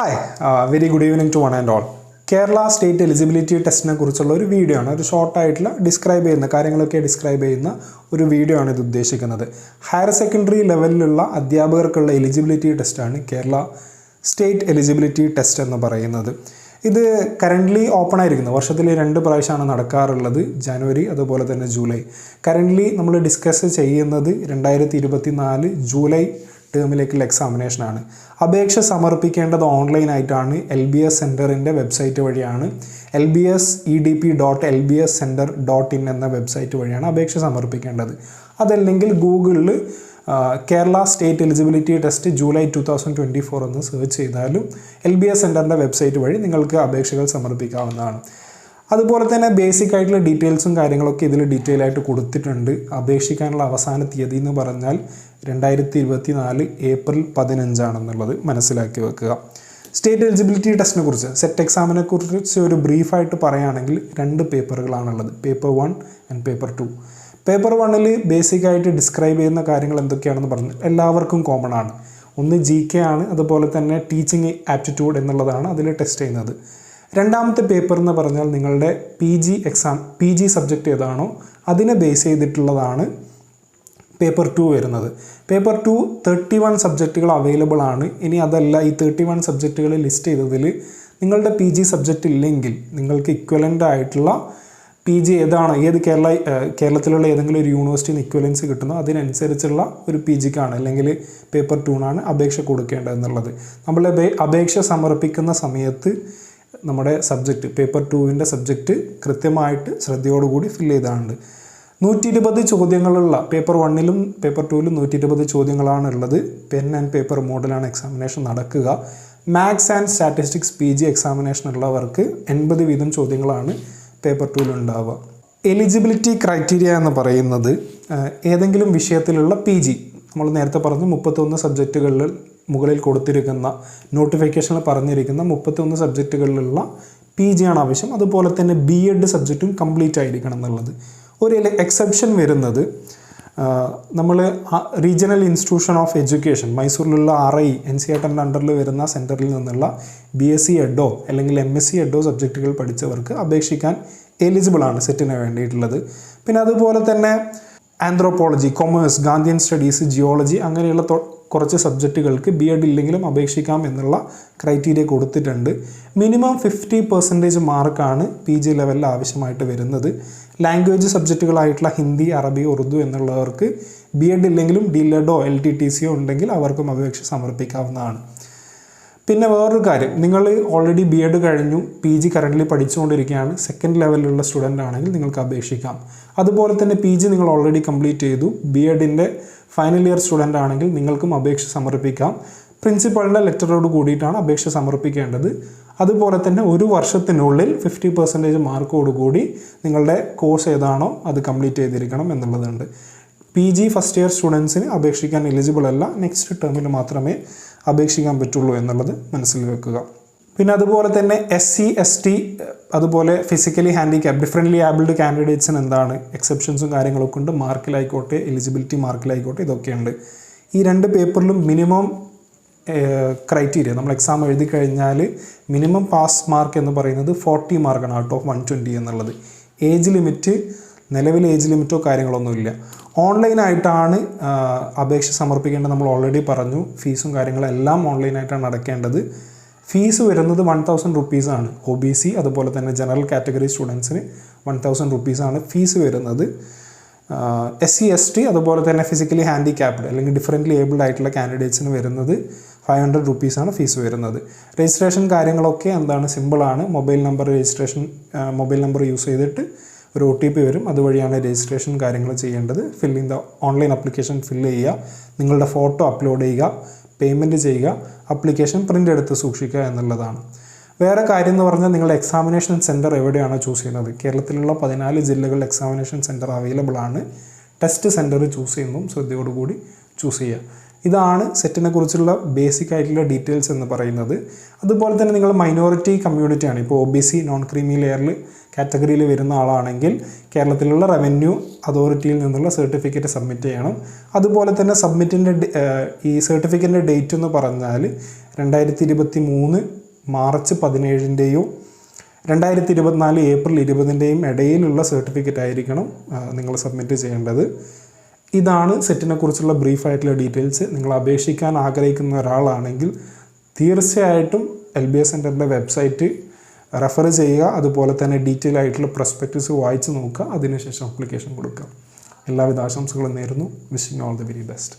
Hi, very good evening to one and all. Kerala state eligibility ടെസ്റ്റിനെ കുറിച്ചുള്ള ഒരു video ആണ്. ഒരു ഷോർട്ടായിട്ടുള്ള കാര്യങ്ങളൊക്കെ ഡിസ്ക്രൈബ് ചെയ്യുന്ന ഒരു വീഡിയോ ആണ് ഇത് ഉദ്ദേശിക്കുന്നത്. ഹയർ സെക്കൻഡറി ലെവലിലുള്ള അധ്യാപകർക്കുള്ള എലിജിബിലിറ്റി ടെസ്റ്റാണ് കേരള സ്റ്റേറ്റ് എലിജിബിലിറ്റി ടെസ്റ്റ് എന്ന് പറയുന്നത്. ഇത് കറൻ്റ്ലി ഓപ്പൺ ആയിരിക്കുന്നത് വർഷത്തിൽ 2 പ്രാവശ്യമാണ് നടക്കാറുള്ളത്, ജനുവരി അതുപോലെ തന്നെ ജൂലൈ. കറൻ്റ്ലി നമ്മൾ ഡിസ്കസ് ചെയ്യുന്നത് 2024 ജൂലൈ ടേമിലേക്കുള്ള എക്സാമിനേഷനാണ്. അപേക്ഷ സമർപ്പിക്കേണ്ടത് ഓൺലൈനായിട്ടാണ്. LBS സെൻറ്ററിൻ്റെ വെബ്സൈറ്റ് വഴിയാണ്. lbsedp.lbscenter.in എന്ന വെബ്സൈറ്റ് വഴിയാണ് അപേക്ഷ സമർപ്പിക്കേണ്ടത്. അതല്ലെങ്കിൽ ഗൂഗിളിൽ Kerala state eligibility test July 2024 എന്ന് സെർച്ച് ചെയ്താലും LBS സെൻറ്ററിൻ്റെ വെബ്സൈറ്റ് വഴി നിങ്ങൾക്ക് അപേക്ഷകൾ സമർപ്പിക്കാവുന്നതാണ്. അതുപോലെ തന്നെ ബേസിക് ആയിട്ടുള്ള ഡീറ്റെയിൽസും കാര്യങ്ങളൊക്കെ ഇതിൽ ഡീറ്റെയിൽ ആയിട്ട് കൊടുത്തിട്ടുണ്ട്. അപേക്ഷിക്കാനുള്ള അവസാന തീയതി എന്ന് പറഞ്ഞാൽ 2024 ഏപ്രിൽ 15 മനസ്സിലാക്കി വെക്കുക. സ്റ്റേറ്റ് എലിജിബിലിറ്റി ടെസ്റ്റിനെ കുറിച്ച്, സെറ്റ് എക്സാമിനെ കുറിച്ച് ഒരു ബ്രീഫായിട്ട് പറയുകയാണെങ്കിൽ 2 പേപ്പറുകളാണുള്ളത്, പേപ്പർ 1 ആൻഡ് പേപ്പർ 2. പേപ്പർ 1ൽ ബേസിക് ആയിട്ട് ഡിസ്ക്രൈബ് ചെയ്യുന്ന കാര്യങ്ങൾ എന്തൊക്കെയാണെന്ന് പറഞ്ഞു എല്ലാവർക്കും കോമൺ ആണ്. ഒന്ന് GK ആണ്, അതുപോലെ തന്നെ ടീച്ചിങ് ആപ്റ്റിറ്റ്യൂഡ് എന്നുള്ളതാണ് അതിൽ ടെസ്റ്റ് ചെയ്യുന്നത്. രണ്ടാമത്തെ പേപ്പർ എന്ന് പറഞ്ഞാൽ നിങ്ങളുടെ PG സബ്ജക്റ്റ് ഏതാണോ അതിനെ ബേസ് ചെയ്തിട്ടുള്ളതാണ് പേപ്പർ 2 വരുന്നത്. പേപ്പർ 2 31 സബ്ജക്റ്റുകൾ അവൈലബിൾ ആണ്. ഇനി അതല്ല, ഈ 31 സബ്ജക്റ്റുകൾ ലിസ്റ്റ് ചെയ്തതിൽ നിങ്ങളുടെ PG സബ്ജക്റ്റ് ഇല്ലെങ്കിൽ നിങ്ങൾക്ക് ഇക്വലൻ്റ് ആയിട്ടുള്ള PG ഏതാണോ, കേരളത്തിലുള്ള ഏതെങ്കിലും ഒരു യൂണിവേഴ്സിറ്റിയിൽ നിന്ന് ഇക്വലൻസ് കിട്ടുന്നോ അതിനനുസരിച്ചുള്ള ഒരു PGക്കാണ് അല്ലെങ്കിൽ പേപ്പർ 2നാണ് അപേക്ഷ കൊടുക്കേണ്ടതെന്നുള്ളത്. നമ്മൾ അപേക്ഷ സമർപ്പിക്കുന്ന സമയത്ത് നമ്മുടെ സബ്ജക്റ്റ് പേപ്പർ 2വിൻ്റെ സബ്ജക്റ്റ് കൃത്യമായിട്ട് ശ്രദ്ധയോടുകൂടി ഫില്ല് ചെയ്താണ്ട് 120 ചോദ്യങ്ങളുള്ള പേപ്പർ 1ലും പേപ്പർ 2ലും 120 ചോദ്യങ്ങളാണ് ഉള്ളത്. പെൻ ആൻഡ് പേപ്പർ മോഡലാണ് എക്സാമിനേഷൻ നടക്കുക. Maths and statistics PG examination ഉള്ളവർക്ക് 80 വീതം ചോദ്യങ്ങളാണ് പേപ്പർ 2ൽ ഉണ്ടാവുക. എലിജിബിലിറ്റി ക്രൈറ്റീരിയ എന്ന് പറയുന്നത് ഏതെങ്കിലും വിഷയത്തിലുള്ള PG, നമ്മൾ നേരത്തെ പറഞ്ഞു 31 സബ്ജക്റ്റുകളിൽ മുകളിൽ കൊടുത്തിരിക്കുന്ന നോട്ടിഫിക്കേഷനിൽ പറഞ്ഞിരിക്കുന്ന 31 സബ്ജക്റ്റുകളിലുള്ള PG ആണ് ആവശ്യം. അതുപോലെ തന്നെ BEd സബ്ജക്റ്റും കംപ്ലീറ്റ് ആയിരിക്കണം എന്നുള്ളത്. ഒരു എക്സെപ്ഷൻ വരുന്നത് നമ്മൾ റീജിയണൽ ഇൻസ്റ്റിറ്റ്യൂഷൻ ഓഫ് എഡ്യൂക്കേഷൻ മൈസൂരിലുള്ള RI NCERTൻ്റെ അണ്ടറിൽ വരുന്ന സെൻറ്ററിൽ നിന്നുള്ള BSc എഡോ അല്ലെങ്കിൽ MSc എഡോ സബ്ജക്റ്റുകൾ പഠിച്ചവർക്ക് അപേക്ഷിക്കാൻ എലിജിബിൾ ആണ് സെറ്റിന് വേണ്ടിയിട്ടുള്ളത്. പിന്നെ അതുപോലെ തന്നെ anthropology, commerce, Gandhian studies, geology അങ്ങനെയുള്ള കുറച്ച് സബ്ജക്റ്റുകൾക്ക് BEd ഇല്ലെങ്കിലും അപേക്ഷിക്കാം എന്നുള്ള ക്രൈറ്റീരിയ കൊടുത്തിട്ടുണ്ട്. മിനിമം 50% മാർക്കാണ് PG ലെവലിൽ ആവശ്യമായിട്ട് വരുന്നത്. ലാംഗ്വേജ് സബ്ജക്റ്റുകളായിട്ടുള്ള ഹിന്ദി, അറബി, ഉറുദു എന്നുള്ളവർക്ക് BEd ഇല്ലെങ്കിലും DLEDോ LTTCയോ ഉണ്ടെങ്കിൽ അവർക്കും അപേക്ഷ സമർപ്പിക്കാവുന്നതാണ്. പിന്നെ വേറൊരു കാര്യം, നിങ്ങൾ ഓൾറെഡി BEd കഴിഞ്ഞു, PG കറൻ്റ്ലി പഠിച്ചുകൊണ്ടിരിക്കുകയാണ്, സെക്കൻഡ് ലെവലിലുള്ള സ്റ്റുഡൻ്റ് ആണെങ്കിൽ നിങ്ങൾക്ക് അപേക്ഷിക്കാം. അതുപോലെ തന്നെ PG നിങ്ങൾ ഓൾറെഡി കംപ്ലീറ്റ് ചെയ്തു, BEdൻ്റെ ഫൈനൽ ഇയർ സ്റ്റുഡൻ്റ് ആണെങ്കിൽ നിങ്ങൾക്കും അപേക്ഷ സമർപ്പിക്കാം. പ്രിൻസിപ്പളിൻ്റെ ലെറ്ററോട് കൂടിയിട്ടാണ് അപേക്ഷ സമർപ്പിക്കേണ്ടത്. അതുപോലെ തന്നെ 1 വർഷത്തിനുള്ളിൽ 50% മാർക്കോടുകൂടി നിങ്ങളുടെ കോഴ്സ് ഏതാണോ അത് കംപ്ലീറ്റ് ചെയ്തിരിക്കണം എന്നുള്ളതുണ്ട്. PG ഫസ്റ്റ് ഇയർ സ്റ്റുഡൻസിന് അപേക്ഷിക്കാൻ എലിജിബിൾ അല്ല, നെക്സ്റ്റ് ടേമിൽ മാത്രമേ അപേക്ഷിക്കാൻ പറ്റുള്ളൂ എന്നുള്ളത് മനസ്സിൽ വെക്കുക. പിന്നെ അതുപോലെ തന്നെ SC ST അതുപോലെ ഫിസിക്കലി ഹാൻഡിക്യാപ്പ് ഡിഫറെൻ്റ്ലി ആബിൾഡ് കാൻഡിഡേറ്റ്സിന് എന്താണ് എക്സെപ്ഷൻസും കാര്യങ്ങളൊക്കെ ഉണ്ട്. മാർക്കിലായിക്കോട്ടെ, എലിജിബിലിറ്റി മാർക്കിലായിക്കോട്ടെ, ഇതൊക്കെയുണ്ട്. ഈ 2 പേപ്പറിലും മിനിമം ക്രൈറ്റീരിയ നമ്മൾ എക്സാം എഴുതി കഴിഞ്ഞാൽ മിനിമം പാസ് മാർക്ക് എന്ന് പറയുന്നത് 40 മാർക്കാണ് ഔട്ട് ഓഫ് 120 എന്നുള്ളത്. നിലവിൽ ഏജ് ലിമിറ്റോ കാര്യങ്ങളൊന്നുമില്ല. ഓൺലൈനായിട്ടാണ് അപേക്ഷ സമർപ്പിക്കേണ്ടത്. നമ്മൾ ഓൾറെഡി പറഞ്ഞു, ഫീസും കാര്യങ്ങളെല്ലാം ഓൺലൈനായിട്ടാണ് അടയ്ക്കേണ്ടത്. ഫീസ് വരുന്നത് 1000 റുപ്പീസാണ്. OBC അതുപോലെ തന്നെ ജനറൽ കാറ്റഗറി സ്റ്റുഡൻസിന് 1000 റുപ്പീസാണ് ഫീസ് വരുന്നത്. SC ST അതുപോലെ തന്നെ ഫിസിക്കലി ഹാൻഡിക്യാപ്ഡ് അല്ലെങ്കിൽ ഡിഫറെൻ്റ്ലി ഏബിൾഡ് ആയിട്ടുള്ള കാൻഡിഡേറ്റ്സിന് വരുന്നത് 500 റുപ്പീസാണ് ഫീസ് വരുന്നത്. രജിസ്ട്രേഷൻ കാര്യങ്ങളൊക്കെ എന്താണ്, സിമ്പിളാണ്. മൊബൈൽ നമ്പർ യൂസ് ചെയ്തിട്ട് ഒരു OTP വരും, അതുവഴിയാണ് രജിസ്ട്രേഷൻ കാര്യങ്ങൾ ചെയ്യേണ്ടത്. ഓൺലൈൻ ആപ്ലിക്കേഷൻ ഫില്ല് ചെയ്യുക, നിങ്ങളുടെ ഫോട്ടോ അപ്ലോഡ് ചെയ്യുക, പേയ്മെൻറ്റ് ചെയ്യുക, ആപ്ലിക്കേഷൻ പ്രിൻ്റ് എടുത്ത് സൂക്ഷിക്കുക എന്നുള്ളതാണ്. വേറെ കാര്യം എന്ന് പറഞ്ഞാൽ നിങ്ങളുടെ എക്സാമിനേഷൻ സെൻറ്റർ എവിടെയാണോ ചൂസ് ചെയ്യുന്നത്, കേരളത്തിലുള്ള 14 ജില്ലകളിൽ എക്സാമിനേഷൻ സെൻറ്റർ അവൈലബിൾ ആണ്. ടെസ്റ്റ് സെൻറ്റർ ചൂസ് ചെയ്യുന്നതും ശ്രദ്ധയോടുകൂടി ചൂസ് ചെയ്യുക. ഇതാണ് സെറ്റിനെ കുറിച്ചുള്ള ബേസിക് ആയിട്ടുള്ള ഡീറ്റെയിൽസ് എന്ന് പറയുന്നത്. അതുപോലെ തന്നെ നിങ്ങൾ മൈനോറിറ്റി കമ്മ്യൂണിറ്റിയാണ്, ഇപ്പോൾ OBC നോൺ ക്രീമി ലെയറിൽ കാറ്റഗറിയിൽ വരുന്ന ആളാണെങ്കിൽ കേരളത്തിലുള്ള റവന്യൂ അതോറിറ്റിയിൽ നിന്നുള്ള സർട്ടിഫിക്കറ്റ് സബ്മിറ്റ് ചെയ്യണം. അതുപോലെ തന്നെ ഈ സർട്ടിഫിക്കറ്റിൻ്റെ ഡേറ്റ് എന്ന് പറഞ്ഞാൽ 2023 മാർച്ച് 17-ൻ്റെയോ 2024 ഏപ്രിൽ 20-ൻ്റെയും ഇടയിലുള്ള സർട്ടിഫിക്കറ്റ് ആയിരിക്കണം നിങ്ങൾ സബ്മിറ്റ് ചെയ്യേണ്ടത്. ഇതാണ് സെറ്റിനെ കുറിച്ചുള്ള ബ്രീഫായിട്ടുള്ള ഡീറ്റെയിൽസ്. നിങ്ങൾ അപേക്ഷിക്കാൻ ആഗ്രഹിക്കുന്ന ഒരാളാണെങ്കിൽ തീർച്ചയായിട്ടും LBS സെൻറ്ററിൻ്റെ വെബ്സൈറ്റ് റെഫർ ചെയ്യുക. അതുപോലെ തന്നെ ഡീറ്റെയിൽ ആയിട്ടുള്ള പ്രോസ്പെക്ടസ് വായിച്ച് നോക്കുക. അതിനുശേഷം അപ്ലിക്കേഷൻ കൊടുക്കുക. എല്ലാവിധ ആശംസകളും നേരുന്നു. Wishing all the very best.